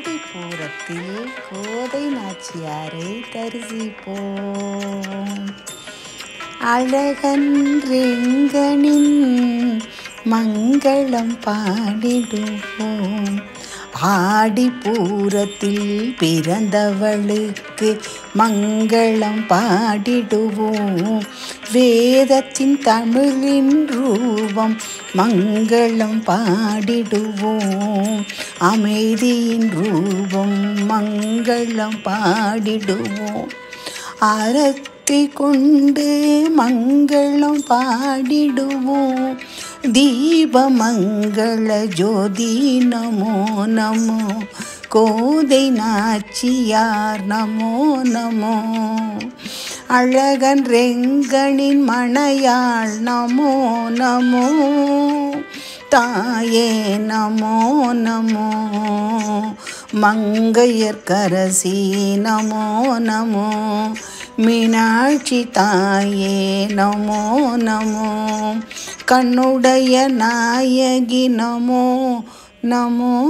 ஆடிப்பூரத்தில் கோதை நாச்சியாரை தரிசிப்போம். அழகன்றெங்கனின் மங்களம் பாடிடுவோம். ஆடிப்பூரத்தில் பிறந்தவளுக்கு மங்களம் பாடிடுவோம். வேதத்தின் தமிழின் ரூபம் மங்களம் பாடிடுவோம். அமைதியின் ரூபம் மங்களம் பாடிடுவோம். ஆரத்தி கொண்டு மங்களம் பாடிடுவோம். தீபமங்கள ஜோதி நமோ நமோ. கோதை நாச்சியார் நமோ நமோ. அழகன்றெங்கனின் மணையாள் நமோ நமோ. தாயே நமோ நமோ. மங்கையர்க்கரசி நமோ நமோ. மீனாட்சி தாயே நமோ நமோ. கண்ணுடைய நாயகி நமோ நமோ.